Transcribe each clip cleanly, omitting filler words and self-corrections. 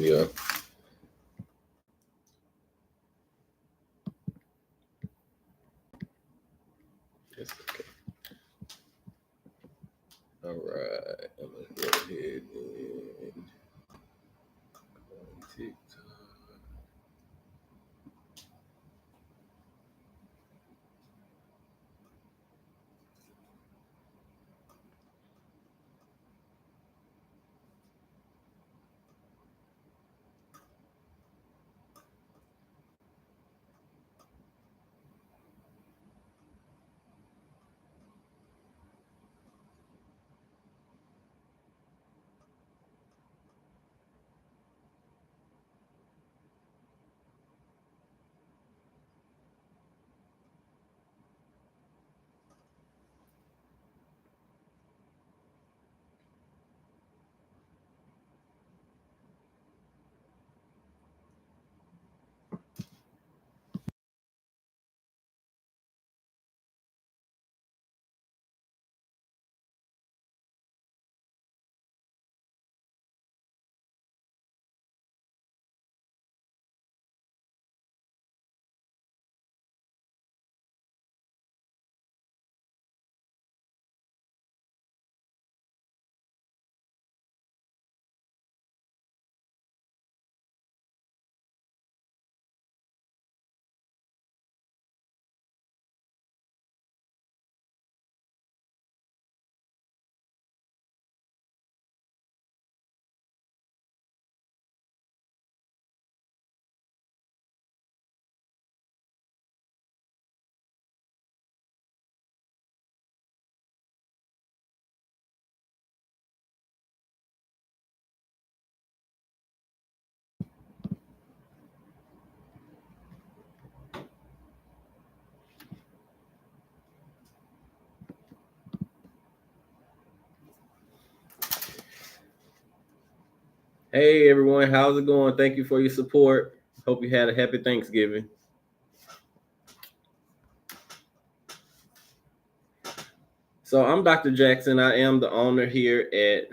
Yeah. That's okay. All right. I'm going to go ahead and TikTok. Hey everyone, how's it going? Thank you for your support. Hope you had a happy Thanksgiving. So I'm Dr. Jackson. I am the owner here at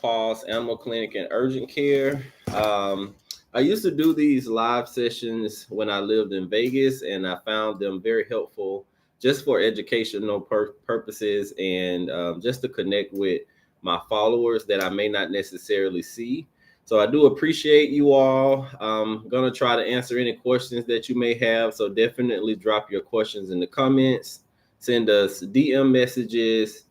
Paws Animal Clinic and Urgent Care. I used to do these live sessions when I lived in Vegas, and I found them very helpful just for educational purposes and just to connect with my followers that I may not necessarily see. So I do appreciate you all. I'm going to try to answer any questions that you may have. So definitely drop your questions in the comments. Send us DM messages,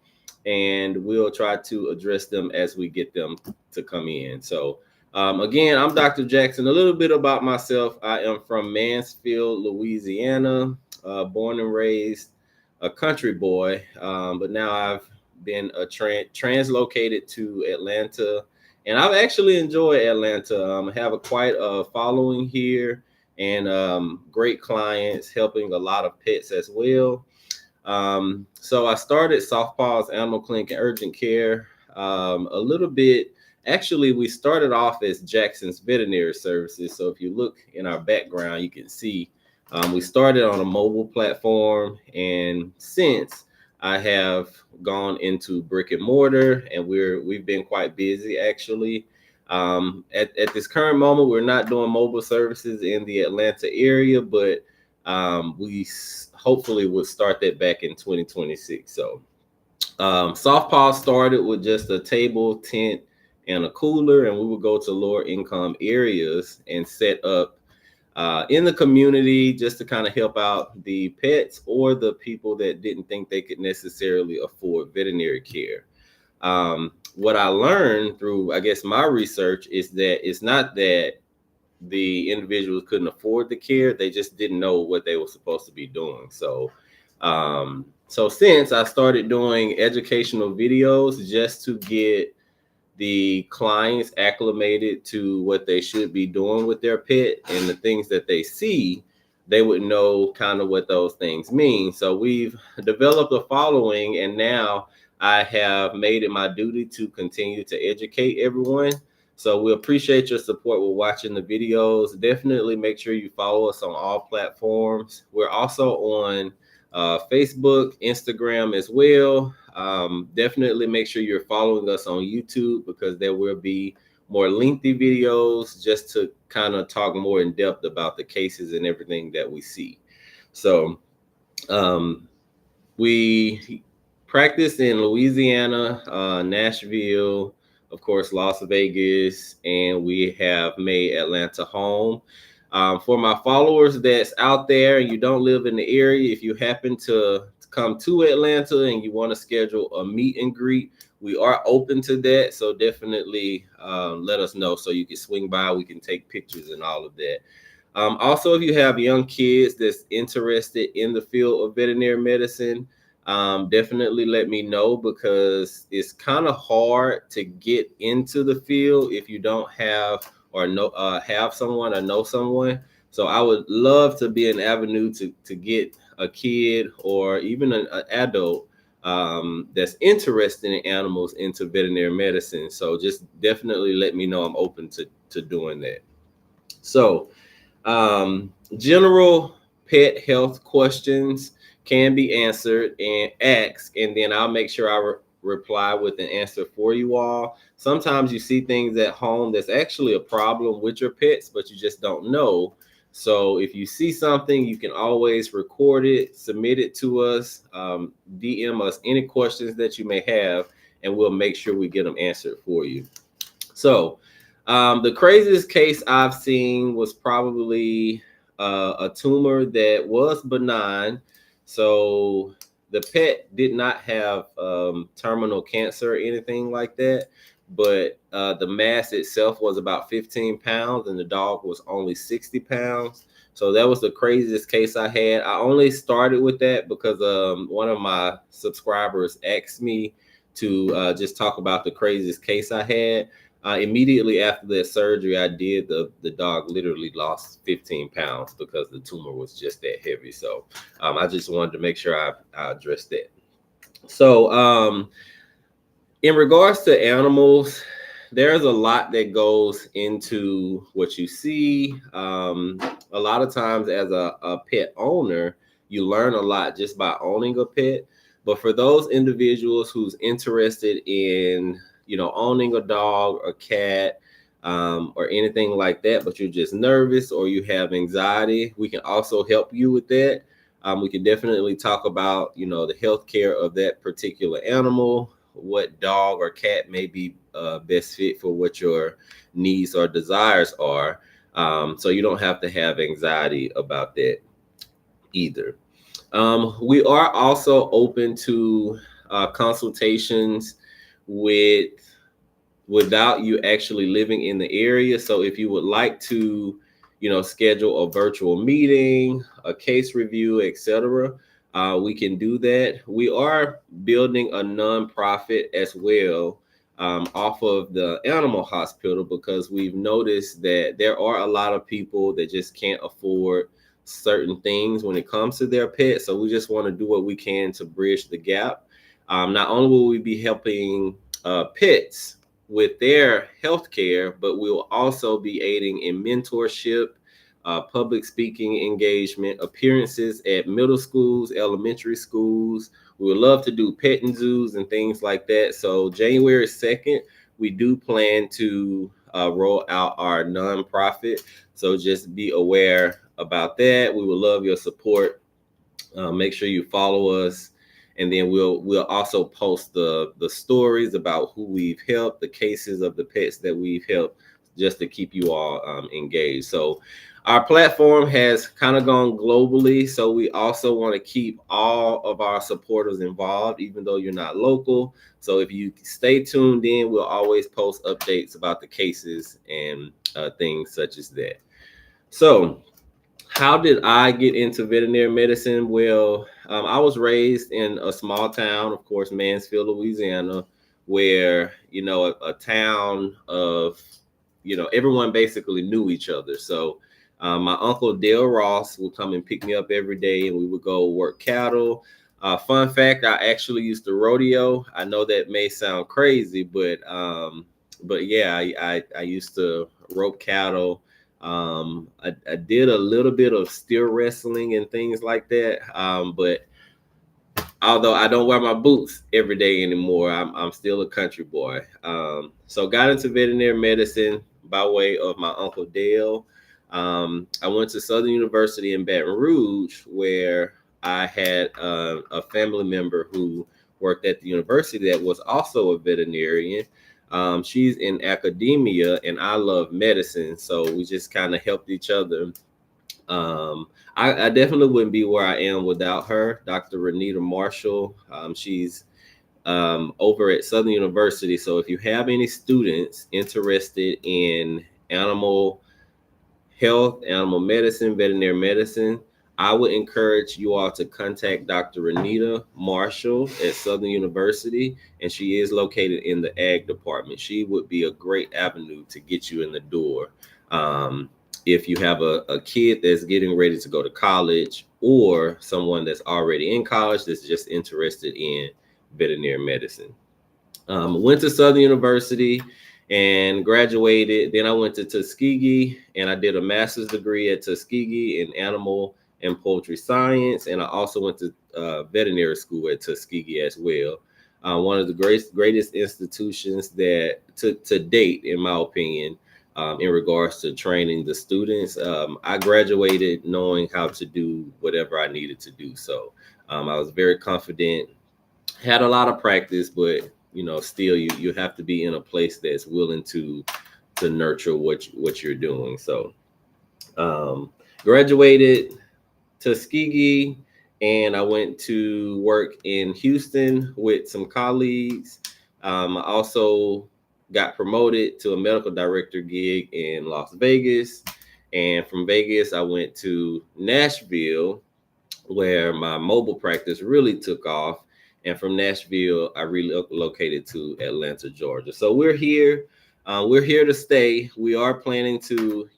and we'll try to address them as we get them to come in. So again, I'm Dr. Jackson. A little bit about myself. I am from Mansfield, Louisiana, born and raised a country boy, but now I've been translocated to Atlanta, and I've actually enjoyed Atlanta. I have quite a following here, and great clients, helping a lot of pets as well. So I started Paws Animal Clinic and Urgent Care a little bit. Actually, we started off as Jackson's Veterinary Services. So if you look in our background, you can see we started on a mobile platform, and since I have gone into brick and mortar, and we've been quite busy actually. At this current moment, we're not doing mobile services in the Atlanta area, but we hopefully would start that back in 2026. So Softpaw started with just a table, tent, and a cooler, and we would go to lower income areas and set up in the community just to kind of help out the pets or the people that didn't think they could necessarily afford veterinary care. What I learned through, I guess, my research is that it's not that the individuals couldn't afford the care, they just didn't know what they were supposed to be doing. So since I started doing educational videos just to get the clients acclimated to what they should be doing with their pet and the things that they see, they would know kind of what those things mean. So we've developed a following, and now I have made it my duty to continue to educate everyone. So we appreciate your support with watching the videos. Definitely make sure you follow us on all platforms. We're also on Facebook, Instagram as well. Definitely make sure you're following us on YouTube, because there will be more lengthy videos just to kind of talk more in depth about the cases and everything that we see. So um, we practiced in Louisiana, Nashville, of course, Las Vegas, and we have made Atlanta home. For my followers that's out there and you don't live in the area, if you happen to come to Atlanta and you want to schedule a meet and greet, we are open to that. So definitely let us know so you can swing by. We can take pictures and all of that. Also, if you have young kids that's interested in the field of veterinary medicine, definitely let me know because it's kind of hard to get into the field if you don't have or know have someone or know someone. So I would love to be an avenue to get a kid or even an adult that's interested in animals into veterinary medicine. So just definitely let me know. I'm open to doing that. So general pet health questions can be answered and asked, and then I'll make sure I reply with an answer for you all. Sometimes you see things at home that's actually a problem with your pets, but you just don't know. So if you see something, you can always record it, submit it to us, DM us any questions that you may have, and we'll make sure we get them answered for you. So the craziest case I've seen was probably a tumor that was benign. So the pet did not have terminal cancer or anything like that, but the mass itself was about 15 pounds and the dog was only 60 pounds. So that was the craziest case I had. I only started with that because one of my subscribers asked me to just talk about the craziest case I had. Immediately after that surgery I did, the dog literally lost 15 pounds because the tumor was just that heavy. So I just wanted to make sure I addressed that. So in regards to animals, there's a lot that goes into what you see. A lot of times as a pet owner, you learn a lot just by owning a pet. But for those individuals who's interested in, owning a dog or cat, or anything like that, but you're just nervous or you have anxiety, we can also help you with that. We can definitely talk about, the health care of that particular animal, what dog or cat may be best fit for what your needs or desires are. So you don't have to have anxiety about that either. We are also open to consultations with without you actually living in the area. So if you would like to, schedule a virtual meeting, a case review, etc., we can do that. We are building a nonprofit as well, off of the animal hospital, because we've noticed that there are a lot of people that just can't afford certain things when it comes to their pets. So we just want to do what we can to bridge the gap. Not only will we be helping pets with their health care, but we will also be aiding in mentorship, public speaking engagement, appearances at middle schools, elementary schools. We would love to do petting zoos and things like that. So January 2nd, we do plan to roll out our nonprofit. So just be aware about that. We would love your support. Make sure you follow us, and then we'll also post the stories about who we've helped, the cases of the pets that we've helped, just to keep you all engaged. So our platform has kind of gone globally, so we also want to keep all of our supporters involved, even though you're not local. So if you stay tuned in, we'll always post updates about the cases and things such as that. So how did I get into veterinary medicine? Well, I was raised in a small town, of course, Mansfield, Louisiana, where, a town of, everyone basically knew each other. So my uncle Dale Ross would come and pick me up every day, and we would go work cattle. Fun fact, I actually used to rodeo. I know that may sound crazy, but yeah, I used to rope cattle. I did a little bit of steer wrestling and things like that. But although I don't wear my boots every day anymore, I'm still a country boy. So got into veterinary medicine by way of my uncle Dale. I went to Southern University in Baton Rouge, where I had a family member who worked at the university that was also a veterinarian. She's in academia, and I love medicine, so we just kind of helped each other. I definitely wouldn't be where I am without her, Dr. Renita Marshall. She's over at Southern University. So if you have any students interested in animal health, animal medicine, veterinary medicine, I would encourage you all to contact Dr. Renita Marshall at Southern University, and she is located in the ag department. She would be a great avenue to get you in the door. Um, if you have a kid that's getting ready to go to college, or someone that's already in college that's just interested in veterinary medicine. Went to Southern University and graduated. Then I went to Tuskegee and I did a master's degree at Tuskegee in animal and poultry science. And I also went to veterinary school at Tuskegee as well. One of the greatest institutions that to date, in my opinion, in regards to training the students. I graduated knowing how to do whatever I needed to do. So I was very confident, had a lot of practice, but still you have to be in a place that's willing to nurture what you're doing. So graduated Tuskegee, and I went to work in Houston with some colleagues. I also got promoted to a medical director gig in Las Vegas, and from Vegas I went to Nashville, where my mobile practice really took off. And from Nashville, I relocated to Atlanta, Georgia. So we're here. We're here to stay. We are planning to,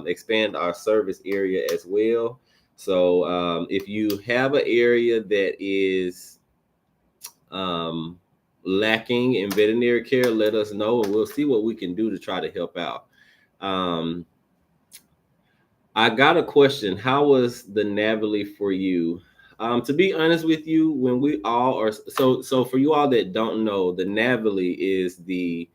expand our service area as well. So if you have an area that is um, lacking in veterinary care, let us know, and we'll see what we can do to try to help out. Um, I got a question. How was the Navily for you? To be honest with you, when we all are so for you all that don't know, the Navily is the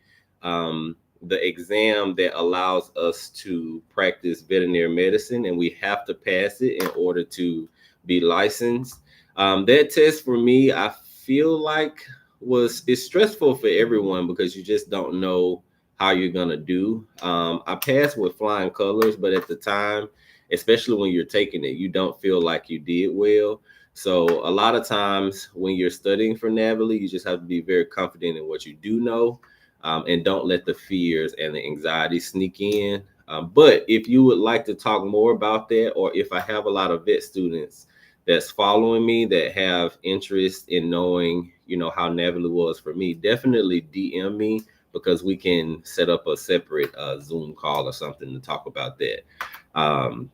exam that allows us to practice veterinary medicine, and we have to pass it in order to be licensed. That test for me, I feel like it's stressful for everyone because you just don't know how you're gonna do. I passed with flying colors, but at the time, especially when you're taking it, you don't feel like you did well. So a lot of times when you're studying for Navily, you just have to be very confident in what you do know, and don't let the fears and the anxiety sneak in. But if you would like to talk more about that, or if I have a lot of vet students that's following me that have interest in knowing, how Navily was for me, definitely DM me, because we can set up a separate Zoom call or something to talk about that. Um,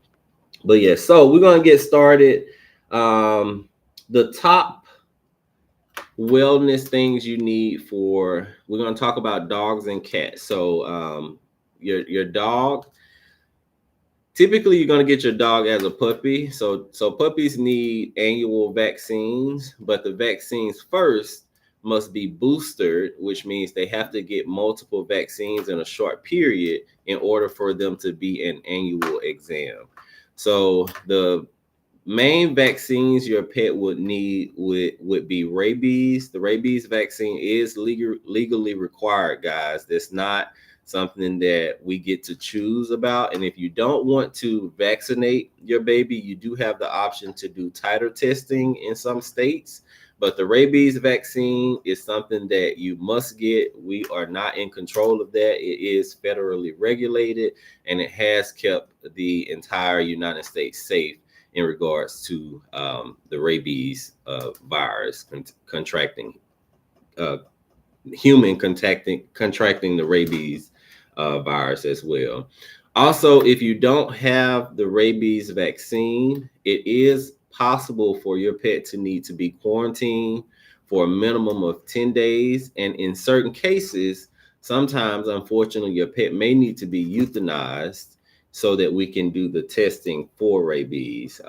but yeah, so we're gonna get started. The top wellness things you need for, we're gonna talk about dogs and cats. So your dog, typically you're going to get your dog as a puppy. So puppies need annual vaccines, but the vaccines first must be boosted, which means they have to get multiple vaccines in a short period in order for them to be an annual exam. So the main vaccines your pet would need would be rabies. The rabies vaccine is legally required, guys. That's not something that we get to choose about. And if you don't want to vaccinate your baby, you do have the option to do titer testing in some states. But the rabies vaccine is something that you must get. We are not in control of that. It is federally regulated, and it has kept the entire United States safe in regards to the rabies virus contracting, uh, human contracting the rabies virus as well. Also, if you don't have the rabies vaccine, it is possible for your pet to need to be quarantined for a minimum of 10 days. And in certain cases, sometimes, unfortunately, your pet may need to be euthanized so that we can do the testing for rabies.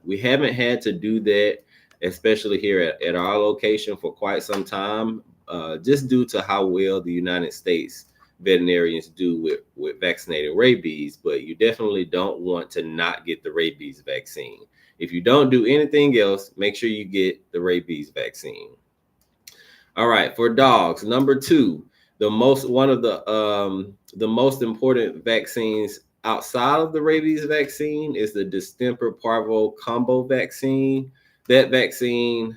We haven't had to do that especially here at our location for quite some time, just due to how well the United States veterinarians do with vaccinating rabies. But you definitely don't want to not get the rabies vaccine. If you don't do anything else, make sure you get the rabies vaccine. All right, for dogs, number two, the most important vaccines outside of the rabies vaccine is the distemper parvo combo vaccine. That vaccine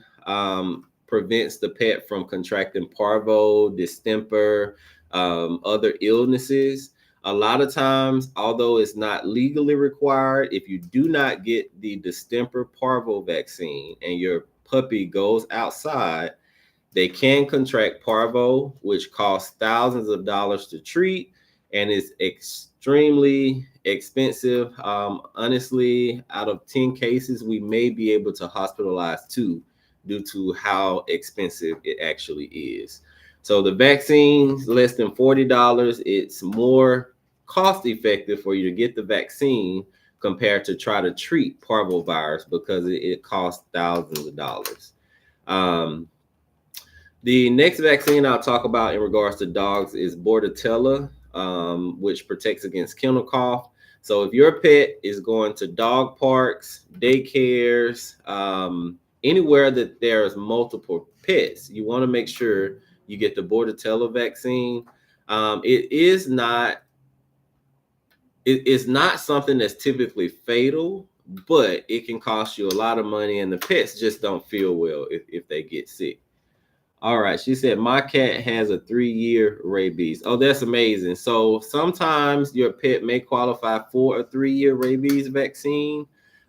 prevents the pet from contracting parvo, distemper, other illnesses. A lot of times, although it's not legally required, if you do not get the distemper parvo vaccine and your puppy goes outside, they can contract parvo, which costs thousands of dollars to treat and is extremely expensive. Honestly, out of 10 cases, we may be able to hospitalize two due to how expensive it actually is. So the vaccine's less than $40. It's more cost effective for you to get the vaccine compared to try to treat parvovirus because it costs thousands of dollars. Um, the next vaccine I'll talk about in regards to dogs is Bordetella, which protects against kennel cough. So if your pet is going to dog parks, daycares, anywhere that there's multiple pets, you want to make sure you get the Bordetella vaccine. It is not something that's typically fatal, but it can cost you a lot of money, and the pets just don't feel well if they get sick. All right. She said, my cat has a 3-year rabies. Oh, that's amazing. So sometimes your pet may qualify for a 3-year rabies vaccine.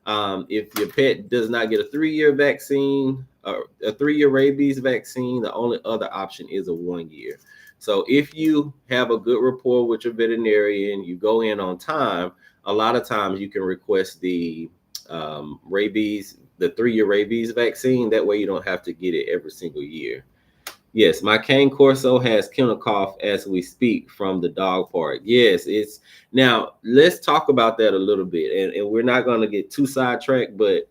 If your pet does not get a 3-year vaccine, or a 3-year rabies vaccine, the only other option is a 1-year. So if you have a good rapport with your veterinarian, you go in on time, a lot of times you can request the the 3-year rabies vaccine. That way you don't have to get it every single year. Yes, my cane corso has kennel cough as we speak from the dog park. Yes, it's now let's talk about that a little bit. And we're not going to get too sidetracked, but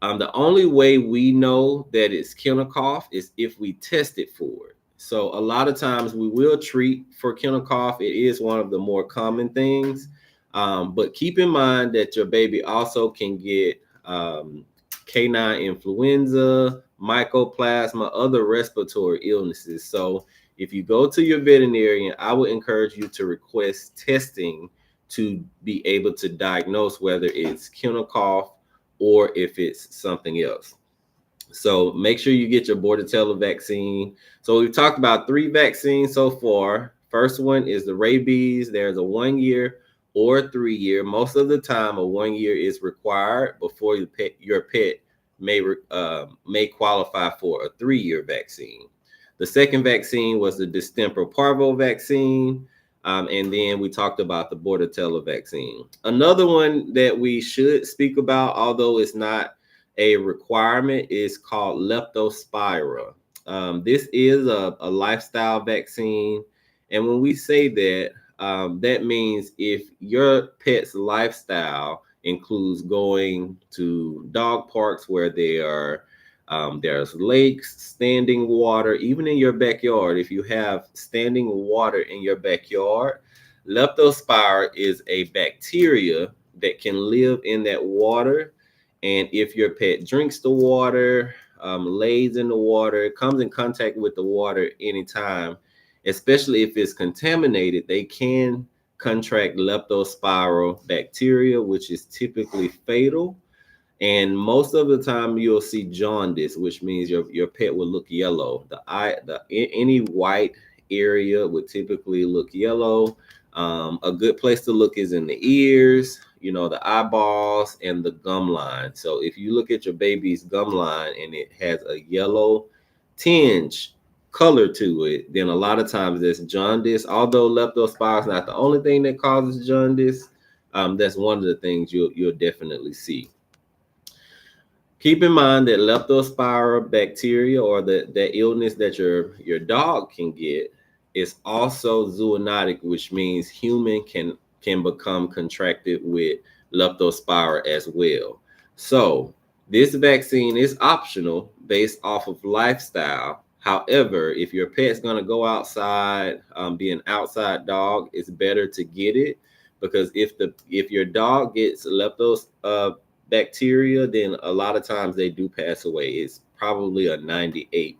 the only way we know that it's kennel cough is if we test it for it. So a lot of times we will treat for kennel cough. It is one of the more common things. But keep in mind that your baby also can get canine influenza, mycoplasma, other respiratory illnesses. So if you go to your veterinarian, I would encourage you to request testing to be able to diagnose whether it's kennel cough or if it's something else. So make sure you get your Bordetella vaccine. So we've talked about 3 vaccines so far. First one is the rabies. There's a 1-year or a 3-year. Most of the time, a 1-year is required before your pet may qualify for a 3-year vaccine. The second vaccine was the distemper parvo vaccine. And then we talked about the Bordetella vaccine. Another one that we should speak about, although it's not a requirement, is called Leptospira. This is a lifestyle vaccine. And when we say that, that means if your pet's lifestyle includes going to dog parks where there's lakes, standing water, even in your backyard. If you have standing water in your backyard, Leptospira is a bacteria that can live in that water. And if your pet drinks the water, lays in the water, comes in contact with the water anytime, especially if it's contaminated, they can contract leptospiral bacteria, which is typically fatal. And most of the time you'll see jaundice, which means your pet will look yellow. Any white area would typically look yellow. A good place to look is in the ears, the eyeballs and the gum line. So if you look at your baby's gum line and it has a yellow tinge color to it, then a lot of times there's jaundice. Although leptospira is not the only thing that causes jaundice, that's one of the things you'll definitely see. Keep in mind that leptospira bacteria, or the illness that your dog can get, is also zoonotic, which means human can become contracted with leptospira as well. So This vaccine is optional based off of lifestyle. However, if your pet's going to go outside, be an outside dog, it's better to get it, because if your dog gets leptos bacteria, then a lot of times they do pass away. It's probably a 98%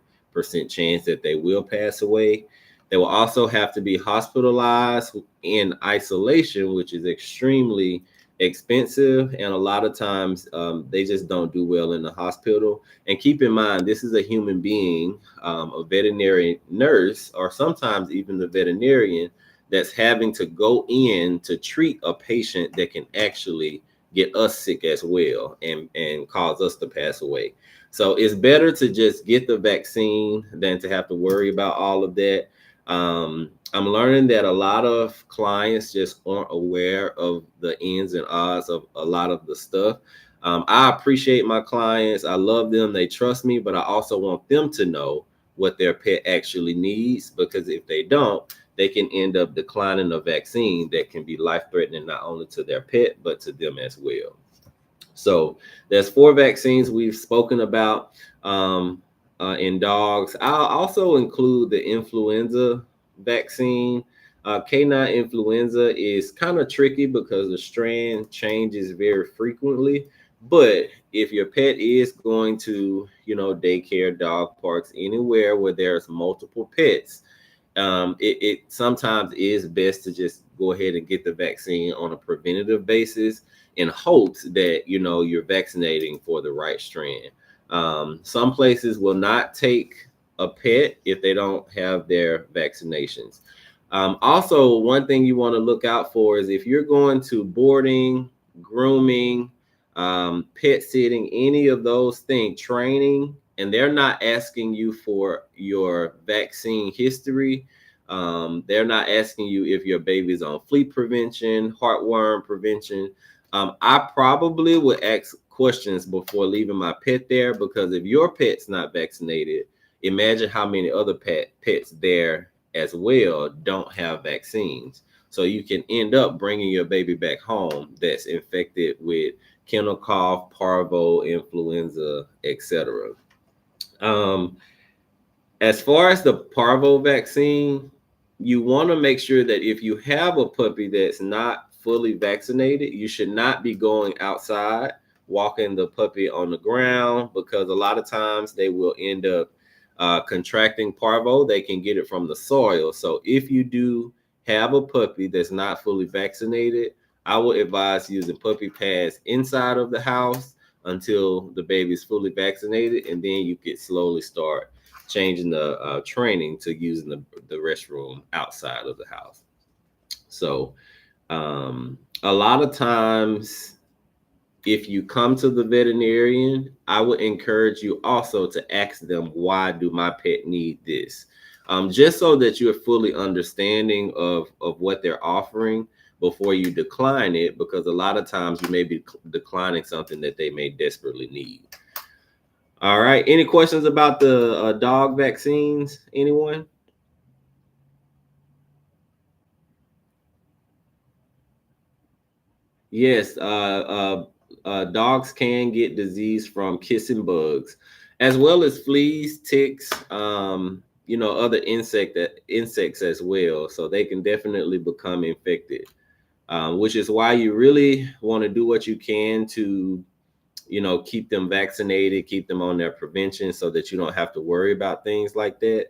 chance that they will pass away. They will also have to be hospitalized in isolation, which is extremely expensive, and a lot of times they just don't do well in the hospital. And keep in mind, this is a human being, a veterinary nurse, or sometimes even the veterinarian, that's having to go in to treat a patient that can actually get us sick as well, and cause us to pass away. So it's better to just get the vaccine than to have to worry about all of that. I'm learning that a lot of clients just aren't aware of the ins and outs of a lot of the stuff. I appreciate my clients. I love them. They trust me, but I also want them to know what their pet actually needs, because if they don't, they can end up declining a vaccine that can be life threatening, not only to their pet, but to them as well. So there's 4 vaccines we've spoken about in dogs. I'll also include the influenza vaccine. Canine influenza is kind of tricky because the strand changes very frequently. But if your pet is going to, daycare, dog parks, anywhere where there's multiple pets, it sometimes is best to just go ahead and get the vaccine on a preventative basis, in hopes that you're vaccinating for the right strand. Some places will not take a pet if they don't have their vaccinations. Also, one thing you want to look out for is if you're going to boarding, grooming, pet sitting, any of those things, training, and they're not asking you for your vaccine history. They're not asking you if your baby's on flea prevention, heartworm prevention. I probably would ask questions before leaving my pet there, because if your pet's not vaccinated, imagine how many other pets there as well don't have vaccines. So you can end up bringing your baby back home that's infected with kennel cough, parvo, influenza, etc. Um, as far as the parvo vaccine, you want to make sure that if you have a puppy that's not fully vaccinated, you should not be going outside walking the puppy on the ground, because a lot of times they will end up contracting parvo. They can get it from the soil. So if you do have a puppy that's not fully vaccinated, I would advise using puppy pads inside of the house until the baby's fully vaccinated, and then you could slowly start changing the training to using the restroom outside of the house. So a lot of times, if you come to the veterinarian, I would encourage you also to ask them, why do my pet need this? Just so that you're fully understanding of what they're offering before you decline it, because a lot of times you may be declining something that they may desperately need. All right. Any questions about the dog vaccines? Anyone? Yes. Dogs can get disease from kissing bugs, as well as fleas, ticks, other insects as well. So they can definitely become infected, which is why you really want to do what you can to keep them vaccinated, keep them on their prevention, so that you don't have to worry about things like that.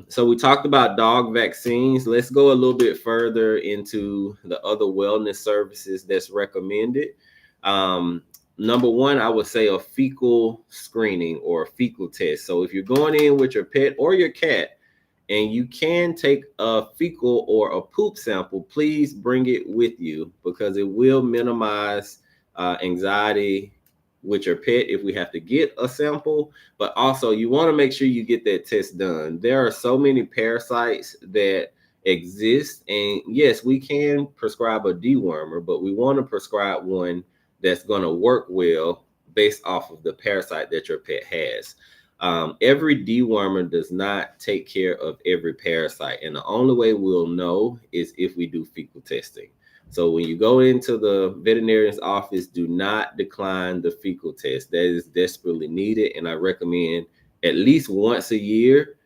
So we talked about dog vaccines. Let's go a little bit further into the other wellness services that's recommended. Um, Number one, I would say a fecal screening or a fecal test. So if you're going in with your pet or your cat, and you can take a fecal or a poop sample, please bring it with you, because it will minimize anxiety with your pet if we have to get a sample. But also, you want to make sure you get that test done. There are so many parasites that exist, and yes, we can prescribe a dewormer, but we want to prescribe one that's going to work well based off of the parasite that your pet has. Every dewormer does not take care of every parasite, and the only way we'll know is if we do fecal testing. So when you go into the veterinarian's office, do not decline the fecal test. That is desperately needed, and I recommend at least once a year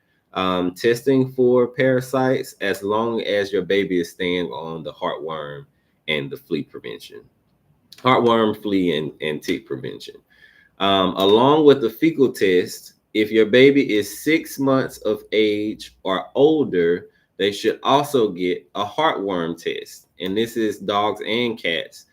testing for parasites, as long as your baby is staying on the heartworm and the flea prevention. Heartworm, flea, and tick prevention. Along with the fecal test, if your baby is 6 months of age or older, they should also get a heartworm test. And this is dogs and cats.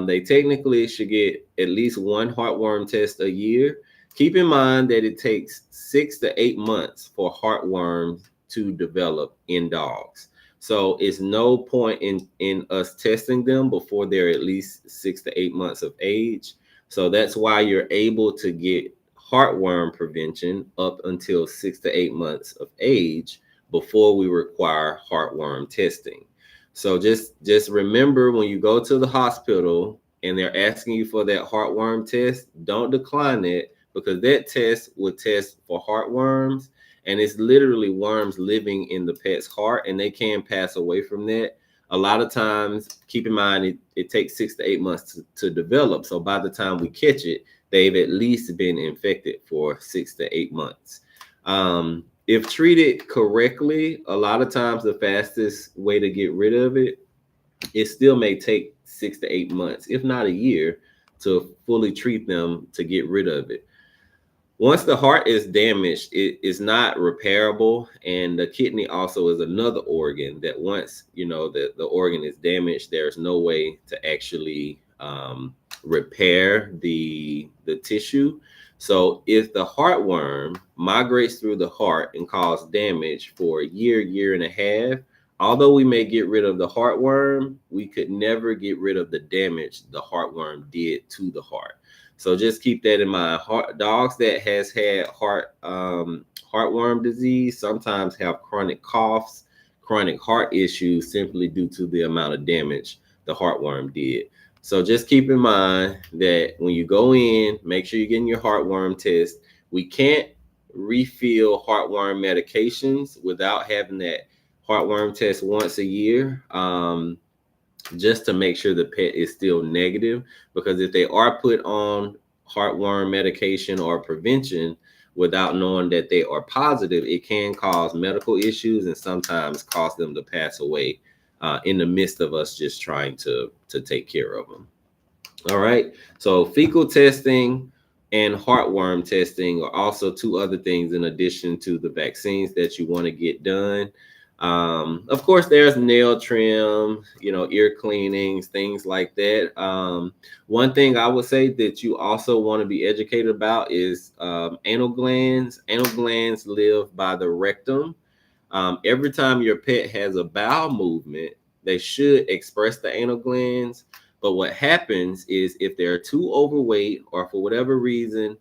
They technically should get at least one heartworm test a year. Keep in mind that it takes 6 to 8 months for heartworms to develop in dogs. So it's no point in us testing them before they're at least 6 to 8 months of age. So that's why you're able to get heartworm prevention up until 6 to 8 months of age before we require heartworm testing. So just remember, when you go to the hospital and they're asking you for that heartworm test, don't decline it, because that test will test for heartworms, and it's literally worms living in the pet's heart, and they can pass away from that. A lot of times, keep in mind, it takes 6 to 8 months to develop. So by the time we catch it, they've at least been infected for 6 to 8 months. If treated correctly, a lot of times the fastest way to get rid of it, it still may take 6 to 8 months, if not a year, to fully treat them to get rid of it. Once the heart is damaged, it is not repairable, and the kidney also is another organ that once the organ is damaged, there's no way to actually repair the tissue. So if the heartworm migrates through the heart and cause damage for a year and a half, although we may get rid of the heartworm, we could never get rid of the damage the heartworm did to the heart. So just keep that in mind. Dogs that has had heartworm disease sometimes have chronic coughs, chronic heart issues, simply due to the amount of damage the heartworm did. So just keep in mind that when you go in, make sure you're getting your heartworm test. We can't refill heartworm medications without having that heartworm test once a year. Just to make sure the pet is still negative, because if they are put on heartworm medication or prevention without knowing that they are positive, it can cause medical issues and sometimes cause them to pass away in the midst of us just trying to take care of them. All right, so fecal testing and heartworm testing are also two other things in addition to the vaccines that you want to get done. Of course, there's nail trim, ear cleanings, things like that. One thing I would say that you also want to be educated about is anal glands. Anal glands live by the rectum. Every time your pet has a bowel movement, they should express the anal glands. But what happens is, if they're too overweight or for whatever reason,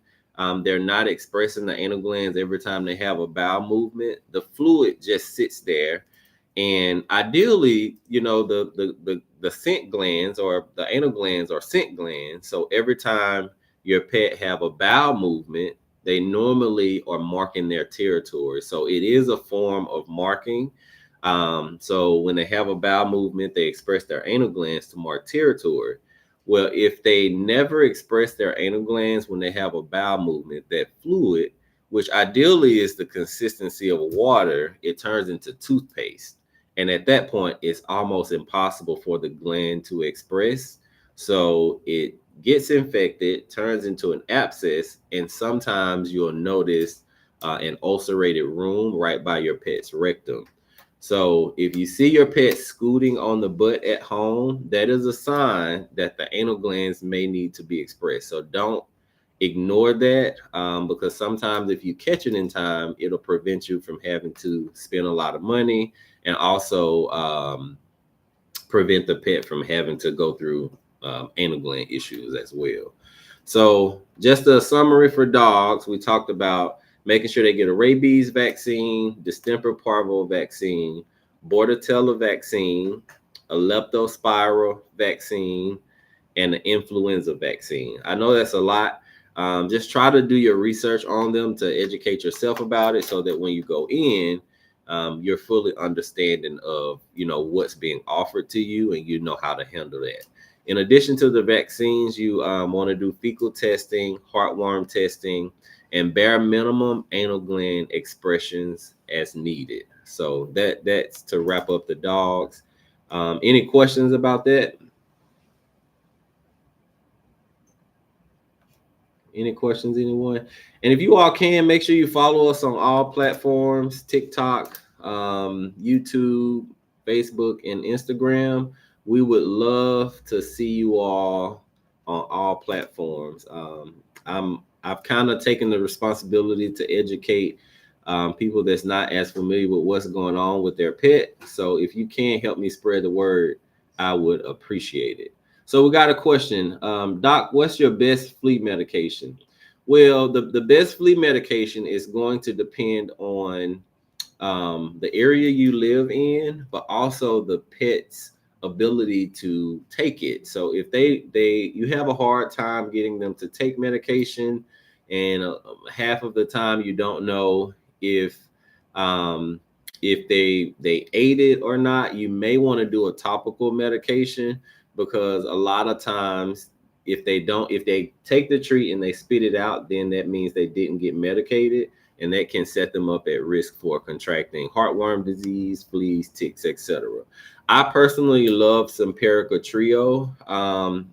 they're not expressing the anal glands every time they have a bowel movement, the fluid just sits there. And ideally, the scent glands, or the anal glands, are scent glands. So every time your pet have a bowel movement, they normally are marking their territory. So it is a form of marking. So when they have a bowel movement, they express their anal glands to mark territory. Well, if they never express their anal glands when they have a bowel movement, that fluid, which ideally is the consistency of water, it turns into toothpaste. And at that point, it's almost impossible for the gland to express. So it gets infected, turns into an abscess, and sometimes you'll notice an ulcerated wound right by your pet's rectum. So if you see your pet scooting on the butt at home, that is a sign that the anal glands may need to be expressed. So don't ignore that, because sometimes if you catch it in time, it'll prevent you from having to spend a lot of money, and also prevent the pet from having to go through anal gland issues as well. So just a summary for dogs, we talked about making sure they get a rabies vaccine, distemper parvo vaccine, bordetella vaccine, a leptospiral vaccine, and an influenza vaccine. I know that's a lot. Just try to do your research on them to educate yourself about it, so that when you go in, you're fully understanding of, what's being offered to you, and you know how to handle that. In addition to the vaccines, you want to do fecal testing, heartworm testing, and bare minimum anal gland expressions as needed. So that's to wrap up the dogs. Any questions about that? Any questions, anyone? And if you all can, make sure you follow us on all platforms: TikTok, YouTube, Facebook, and Instagram. We would love to see you all on all platforms. I've kind of taken the responsibility to educate people that's not as familiar with what's going on with their pet. So if you can help me spread the word, I would appreciate it. So we got a question. Doc, what's your best flea medication? Well, the best flea medication is going to depend on the area you live in, but also the pet's ability to take it. So if you have a hard time getting them to take medication, and half of the time you don't know if um, if they ate it or not, you may want to do a topical medication, because a lot of times if they take the treat and they spit it out, then that means they didn't get medicated, and that can set them up at risk for contracting heartworm disease, fleas, ticks, etc. I personally love Simparica Trio.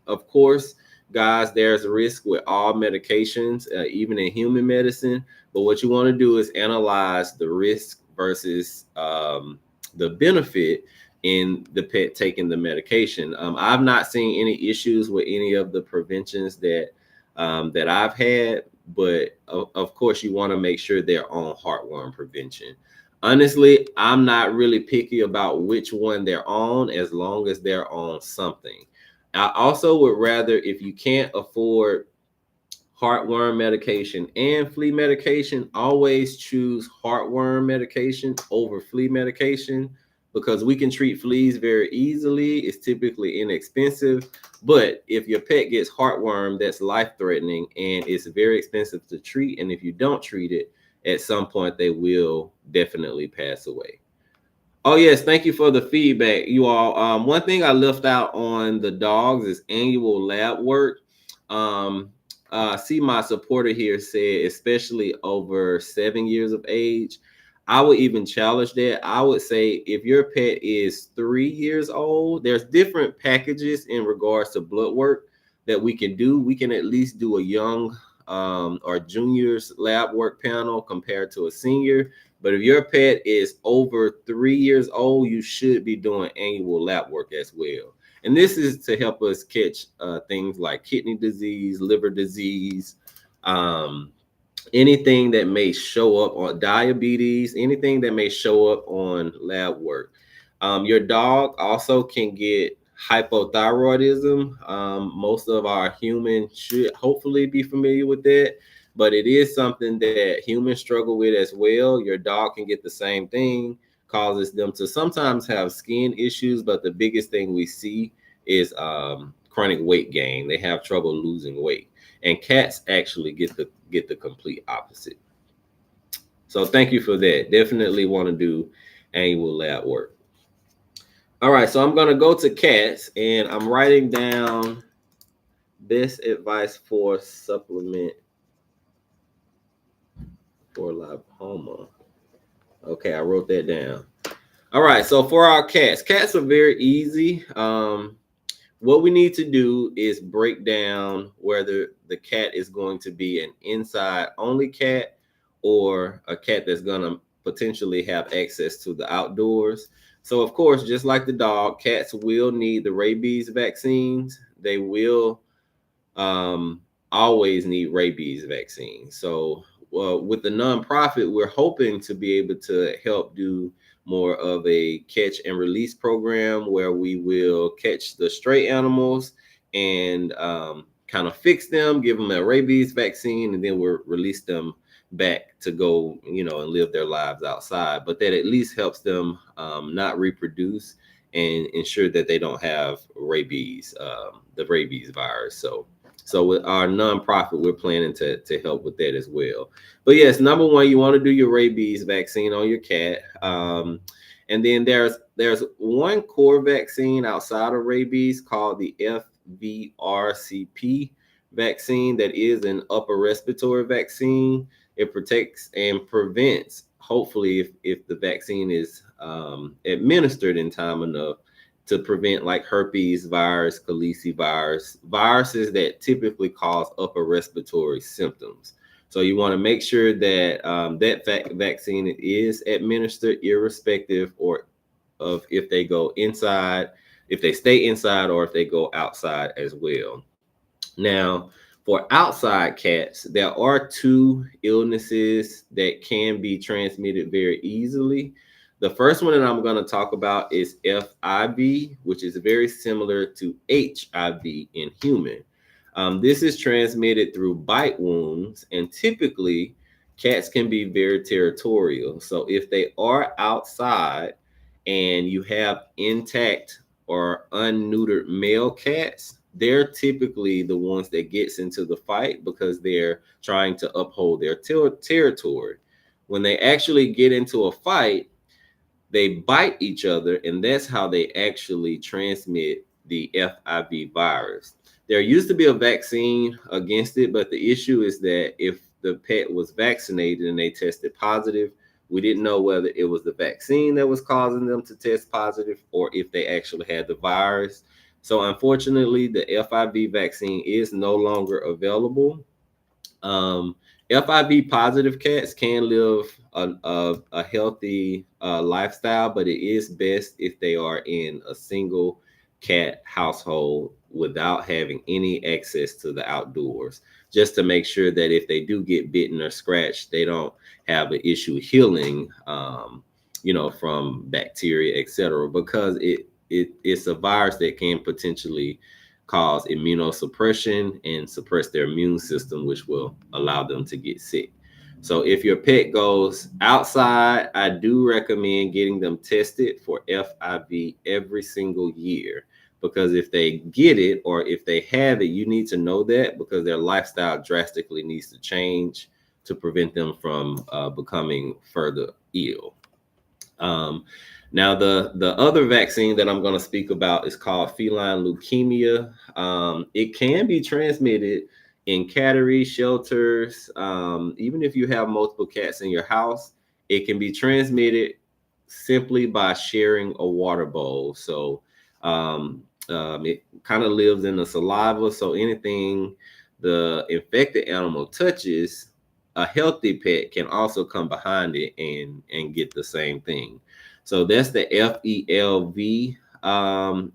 Of course, guys, there's a risk with all medications, even in human medicine. But what you want to do is analyze the risk versus the benefit in the pet taking the medication. I've not seen any issues with any of the preventions that I've had, but of course you want to make sure they're on heartworm prevention. Honestly, I'm not really picky about which one they're on, as long as they're on something. I also would rather, if you can't afford heartworm medication and flea medication, always choose heartworm medication over flea medication, because we can treat fleas very easily. It's typically inexpensive. But if your pet gets heartworm, that's life threatening and it's very expensive to treat. And if you don't treat it, at some point they will definitely pass away. Oh yes, thank you for the feedback, you all. One thing I left out on the dogs is annual lab work. Um, see, my supporter here said, especially over 7 years of age. I would even challenge that. I would say if your pet is 3 years old, there's different packages in regards to blood work that we can do. We can at least do a young or junior's lab work panel compared to a senior. But if your pet is over 3 years old, you should be doing annual lab work as well. And this is to help us catch things like kidney disease, liver disease, anything that may show up on diabetes, anything that may show up on lab work. Your dog also can get hypothyroidism. Most of our humans should hopefully be familiar with that, but it is something that humans struggle with as well. Your dog can get the same thing, causes them to sometimes have skin issues, but the biggest thing we see is chronic weight gain. They have trouble losing weight, and cats actually get the complete opposite. So thank you for that. Definitely want to do annual lab work. All right, so I'm going to go to cats, and I'm writing down best advice for supplement for lipoma. Okay, I wrote that down. All right, so for our cats are very easy. What we need to do is break down whether the cat is going to be an inside only cat or a cat that's going to potentially have access to the outdoors. So, of course, just like the dog, cats will need the rabies vaccines. They will always need rabies vaccines. So, with the nonprofit, we're hoping to be able to help do more of a catch and release program where we will catch the stray animals and kind of fix them, give them a rabies vaccine, and then we'll release them back to go, and live their lives outside. But that at least helps them not reproduce and ensure that they don't have rabies, the rabies virus. So So with our nonprofit, we're planning to help with that as well. But yes, number one, you want to do your rabies vaccine on your cat. And then there's one core vaccine outside of rabies called the FVRCP vaccine that is an upper respiratory vaccine. It protects and prevents, hopefully, if the vaccine is administered in time enough, to prevent like herpes virus, calicivirus, viruses that typically cause upper respiratory symptoms. So you want to make sure that vaccine is administered, irrespective or of if they go inside, if they stay inside, or if they go outside as well. Now, for outside cats, there are two illnesses that can be transmitted very easily. The first one that I'm going to talk about is FIV, which is very similar to HIV in human. This is transmitted through bite wounds, and typically cats can be very territorial. So if they are outside and you have intact or unneutered male cats, they're typically the ones that gets into the fight because they're trying to uphold their territory. When they actually get into a fight, they bite each other, and that's how they actually transmit the FIV virus. There used to be a vaccine against it, but the issue is that if the pet was vaccinated and they tested positive, we didn't know whether it was the vaccine that was causing them to test positive or if they actually had the virus. So unfortunately, the FIV vaccine is no longer available. Um, FIV positive cats can live a healthy lifestyle, but it is best if they are in a single cat household without having any access to the outdoors, just to make sure that if they do get bitten or scratched, they don't have an issue healing, from bacteria, etc. Because it's a virus that can potentially cause immunosuppression and suppress their immune system, which will allow them to get sick. So if your pet goes outside, I do recommend getting them tested for FIV every single year, because if they get it or if they have it, you need to know that, because their lifestyle drastically needs to change to prevent them from becoming further ill. Um, Now, the other vaccine that I'm going to speak about is called feline leukemia. It can be transmitted in cattery shelters. Even if you have multiple cats in your house, it can be transmitted simply by sharing a water bowl. So it kind of lives in the saliva. So anything the infected animal touches, a healthy pet can also come behind it and get the same thing. So that's the FELV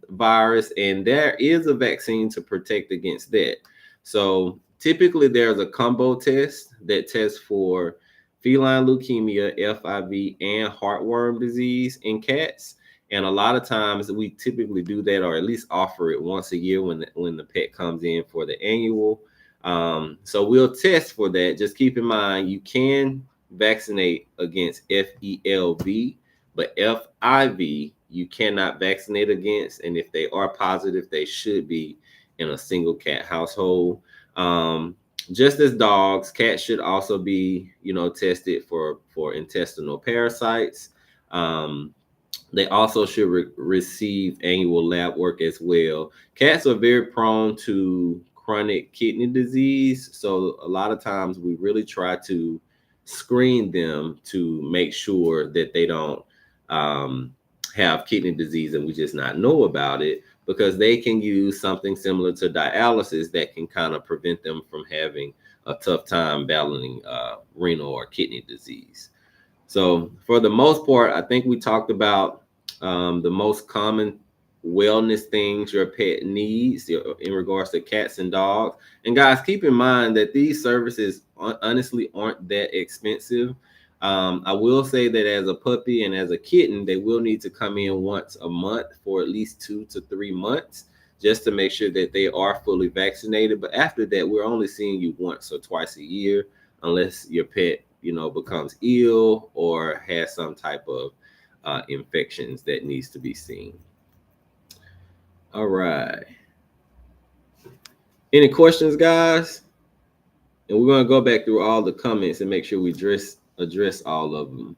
virus, and there is a vaccine to protect against that. So typically, there's a combo test that tests for feline leukemia, FIV, and heartworm disease in cats. And a lot of times, we typically do that, or at least offer it once a year when the pet comes in for the annual. So we'll test for that. Just keep in mind, you can vaccinate against FELV, but FIV, you cannot vaccinate against. And if they are positive, they should be in a single cat household. Just as dogs, cats should also be, tested for intestinal parasites. They also should receive annual lab work as well. Cats are very prone to chronic kidney disease. So a lot of times we really try to screen them to make sure that they don't have kidney disease and we just not know about it, because they can use something similar to dialysis that can kind of prevent them from having a tough time battling renal or kidney disease. So for the most part, I think we talked about the most common wellness things your pet needs in regards to cats and dogs. And guys, keep in mind that these services honestly aren't that expensive. I will say that as a puppy and as a kitten, they will need to come in once a month for at least 2 to 3 months, just to make sure that they are fully vaccinated. But after that, we're only seeing you once or twice a year, unless your pet, becomes ill or has some type of infections that needs to be seen. All right. Any questions, guys? And we're going to go back through all the comments and make sure we address all of them.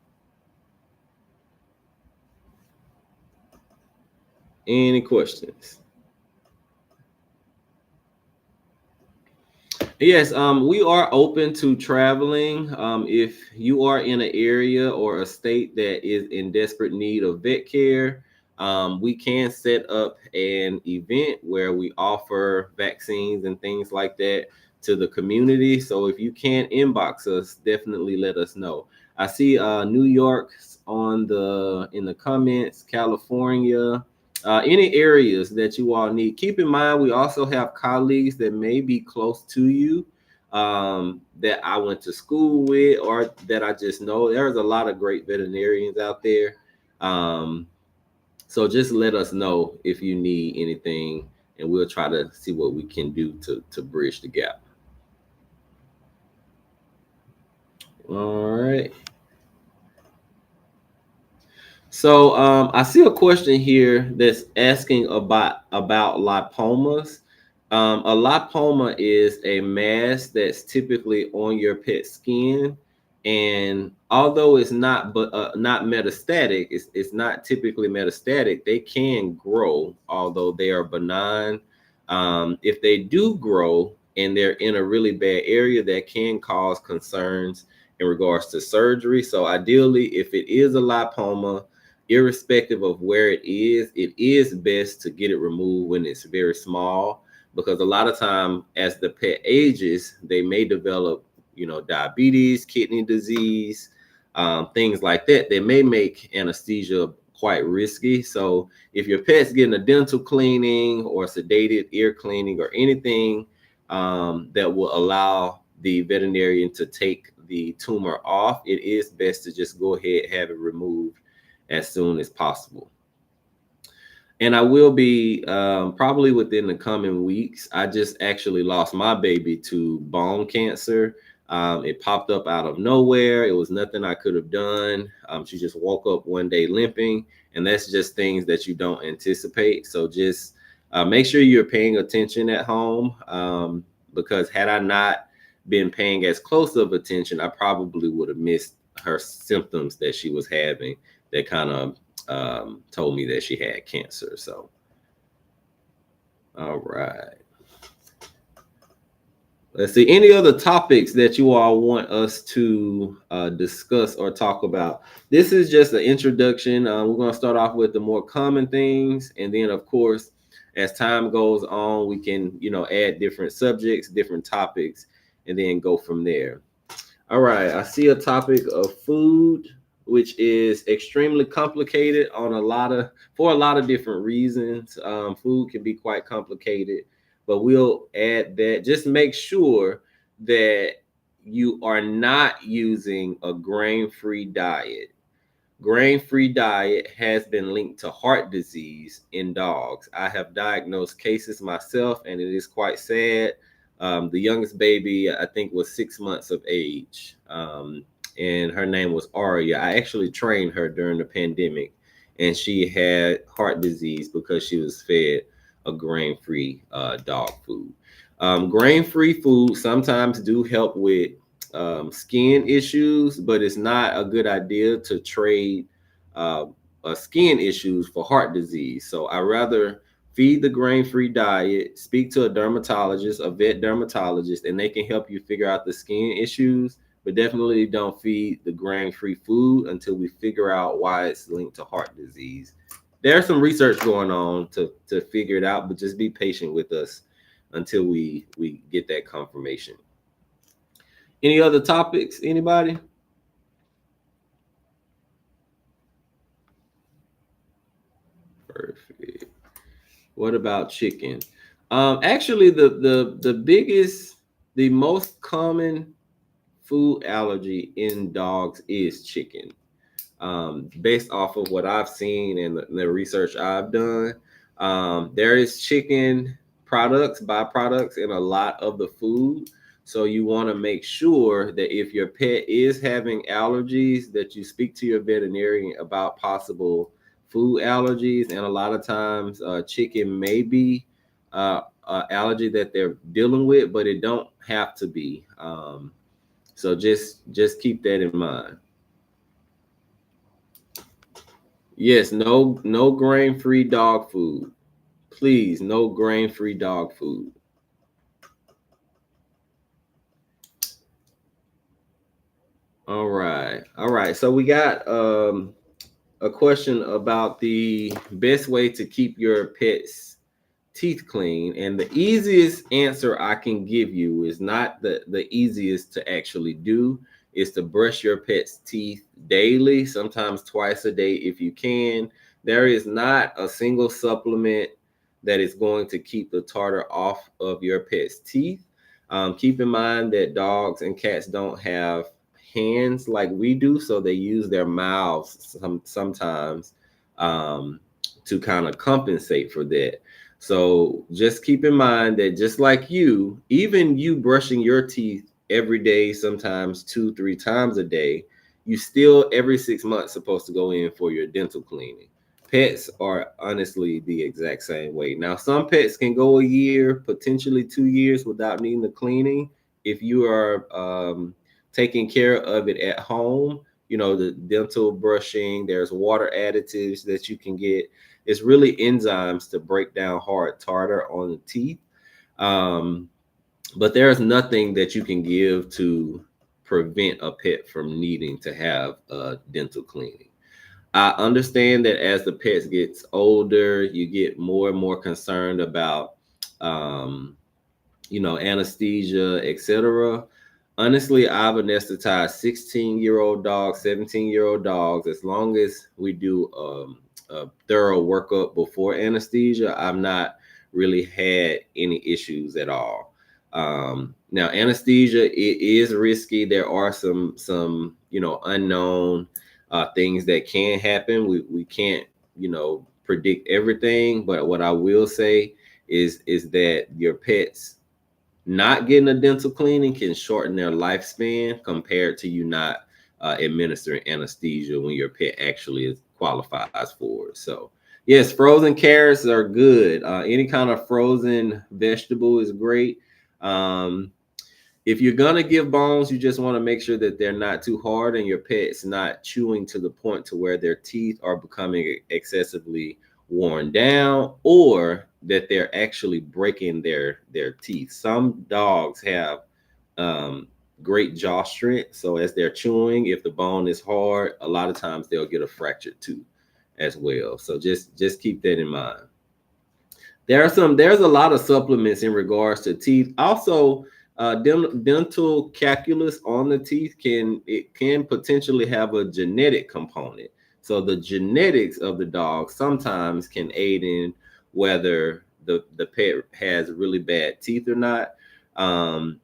Any questions? Yes, we are open to traveling. If you are in an area or a state that is in desperate need of vet care, we can set up an event where we offer vaccines and things like that to the community. So if you can inbox us, definitely let us know. I see New York on in the comments, California. Any areas that you all need. Keep in mind, we also have colleagues that may be close to you that I went to school with or that I just know. There's a lot of great veterinarians out there. So just let us know if you need anything, and we'll try to see what we can do to bridge the gap. All right. So I see a question here that's asking about lipomas. A lipoma is a mass that's typically on your pet's skin, and although it's not metastatic, it's not typically metastatic. They can grow, although they are benign. If they do grow and they're in a really bad area, that can cause concerns in regards to surgery. So ideally, if it is a lipoma, irrespective of where it is best to get it removed when it's very small, because a lot of time as the pet ages, they may develop, diabetes, kidney disease, things like that. They may make anesthesia quite risky. So if your pet's getting a dental cleaning or sedated ear cleaning or anything that will allow the veterinarian to take the tumor off, it is best to just go ahead and have it removed as soon as possible. And I will be probably within the coming weeks. I just actually lost my baby to bone cancer. It popped up out of nowhere. It was nothing I could have done. She just woke up one day limping, and that's just things that you don't anticipate. So just make sure you're paying attention at home, because had I not been paying as close of attention, I probably would have missed her symptoms that she was having that kind of told me that she had cancer. So, all right. Let's see. Any other topics that you all want us to discuss or talk about? This is just an introduction. We're going to start off with the more common things. And then, of course, as time goes on, we can, add different subjects, different topics, and then go from there. All right. I see a topic of food, which is extremely complicated for a lot of different reasons. Food can be quite complicated, but we'll add that. Just make sure that you are not using a grain-free diet. Grain-free diet has been linked to heart disease in dogs. I have diagnosed cases myself, and it is quite sad. The youngest baby, I think, was 6 months of age, and her name was Aria. I actually trained her during the pandemic, and she had heart disease because she was fed a grain-free dog food. Grain-free food sometimes do help with skin issues, but it's not a good idea to trade skin issues for heart disease. So I rather feed the grain-free diet, speak to a dermatologist, a vet dermatologist, and they can help you figure out the skin issues. But definitely don't feed the grain-free food until we figure out why it's linked to heart disease. There's some research going on to figure it out, but just be patient with us until we get that confirmation. Any other topics? Anybody? Perfect. What about chicken? Actually, the most common food allergy in dogs is chicken. Based off of what I've seen and the research I've done, there is chicken byproducts in a lot of the food. So you want to make sure that if your pet is having allergies, that you speak to your veterinarian about possible food allergies. And a lot of times, chicken may be allergy that they're dealing with, but it don't have to be. So just keep that in mind. Yes, no grain-free dog food. Please, no grain-free dog food. All right. All right. So we got a question about the best way to keep your pet's teeth clean. And the easiest answer I can give you is not the easiest to actually do, is to brush your pet's teeth daily, sometimes twice a day if you can. There is not a single supplement that is going to keep the tartar off of your pet's teeth. Keep in mind that dogs and cats don't have hands like we do, so they use their mouths sometimes to kind of compensate for that. So just keep in mind that just like you, even you brushing your teeth every day, sometimes 2-3 times a day, you still every 6 months supposed to go in for your dental cleaning. Pets are honestly the exact same way. Now, some pets can go a year, potentially 2 years without needing the cleaning. If you are taking care of it at home, you know, the dental brushing, there's water additives that you can get. It's really enzymes to break down hard tartar on the teeth. Um, but there's nothing that you can give to prevent a pet from needing to have a dental cleaning. I understand that as the pets gets older, you get more and more concerned about, um, anesthesia, etc. Honestly, I've anesthetized 16-year-old dogs, 17-year-old dogs. As long as we do a thorough workup before anesthesia, I've not really had any issues at all. Now, anesthesia, it is risky. There are some unknown things that can happen. We can't predict everything, but what I will say is that your pets not getting a dental cleaning can shorten their lifespan compared to you not administering anesthesia when your pet actually qualifies for it. So, yes, frozen carrots are good. Any kind of frozen vegetable is great. Um, if you're gonna give bones, you just want to make sure that they're not too hard and your pet's not chewing to the point to where their teeth are becoming excessively worn down, or that they're actually breaking their teeth. Some dogs have um, great jaw strength, so as they're chewing, if the bone is hard, a lot of times they'll get a fractured tooth as well. So just keep that in mind. There's a lot of supplements in regards to teeth. Also, dental calculus on the teeth can potentially have a genetic component. So the genetics of the dog sometimes can aid in whether the pet has really bad teeth or not.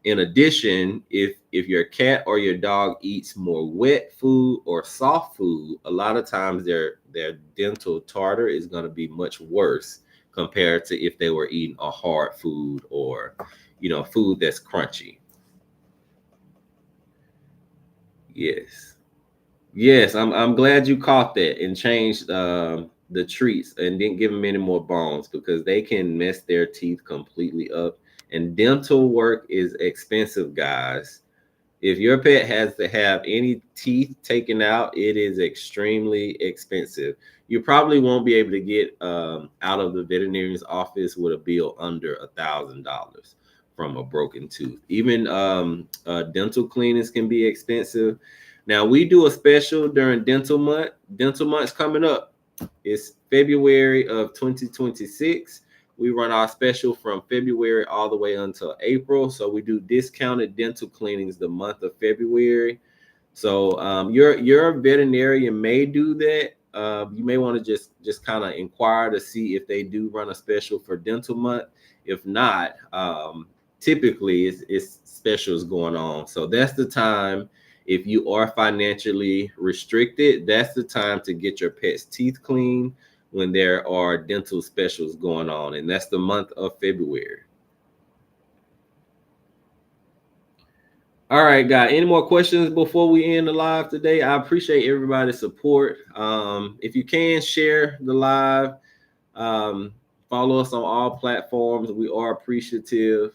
In addition, if your cat or your dog eats more wet food or soft food, a lot of times their dental tartar is going to be much worse compared to if they were eating a hard food or food that's crunchy. Yes. Yes, I'm glad you caught that and changed the treats and didn't give them any more bones, because they can mess their teeth completely up. And dental work is expensive, guys. If your pet has to have any teeth taken out, it is extremely expensive. You probably won't be able to get out of the veterinarian's office with a bill under $1,000 from a broken tooth. Even dental cleanings can be expensive. Now we do a special during dental month. Dental month's coming up. It's February of 2026. We run our special from February all the way until April. So we do discounted dental cleanings the month of February. So your veterinarian may do that. You may want to just kind of inquire to see if they do run a special for dental month. If not, typically it's specials going on. So that's the time. If you are financially restricted, that's the time to get your pet's teeth cleaned, when there are dental specials going on, and that's the month of February. All right, guy. Any more questions before we end the live today? I appreciate everybody's support. If you can share the live, um, Follow us on all platforms. We are appreciative,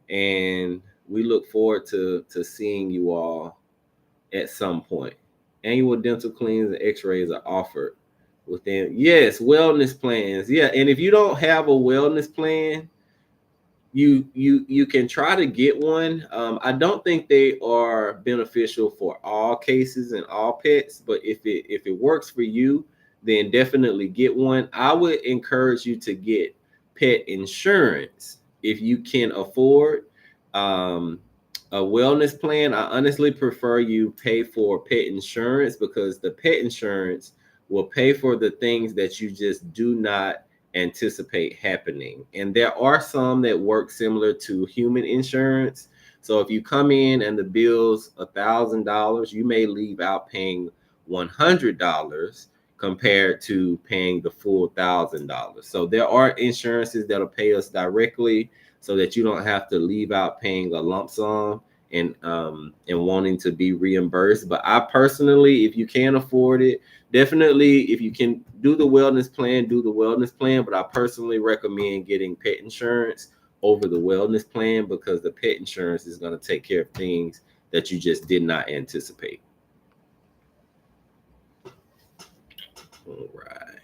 and we look forward to seeing you all at some point. Annual dental cleans and x-rays are offered within, yes, wellness plans. Yeah, and if you don't have a wellness plan, you can try to get one. I don't think they are beneficial for all cases and all pets, but if it works for you, then definitely get one. I would encourage you to get pet insurance if you can afford a wellness plan. I honestly prefer you pay for pet insurance because the pet insurance will pay for the things that you just do not anticipate happening. And there are some that work similar to human insurance. So if you come in and the bill's $1,000, you may leave out paying $100 compared to paying the full $1,000. So there are insurances that'll pay us directly so that you don't have to leave out paying a lump sum and wanting to be reimbursed. But I personally, if you can afford it, definitely, if you can do the wellness plan, do the wellness plan. But I personally recommend getting pet insurance over the wellness plan because the pet insurance is going to take care of things that you just did not anticipate. All right.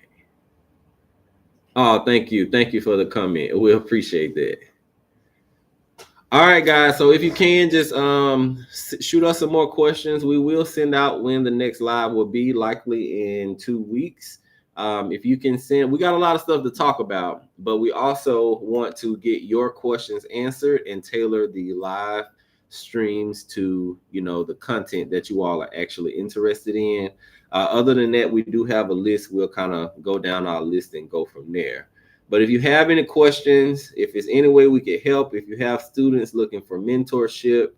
Oh, thank you. Thank you for the comment. We appreciate that. All right, guys. So if you can just shoot us some more questions, we will send out when the next live will be, likely in 2 weeks. If you can send, we got a lot of stuff to talk about, but we also want to get your questions answered and tailor the live streams to, the content that you all are actually interested in. Other than that, we do have a list. We'll kind of go down our list and go from there. But if you have any questions, if it's any way we can help, if you have students looking for mentorship,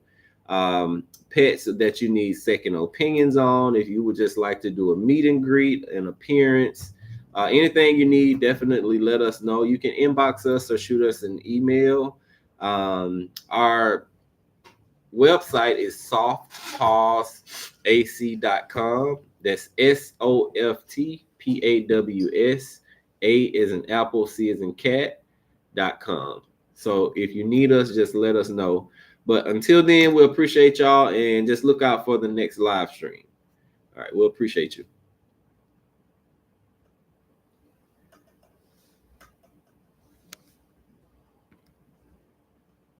pets that you need second opinions on, if you would just like to do a meet and greet, an appearance, anything you need, definitely let us know. You can inbox us or shoot us an email. Our website is softpawsac.com. That's SOFTPAWS. A is in apple, C is in cat.com. So if you need us, just let us know. But until then, we'll appreciate y'all and just look out for the next live stream. All right, we'll appreciate you.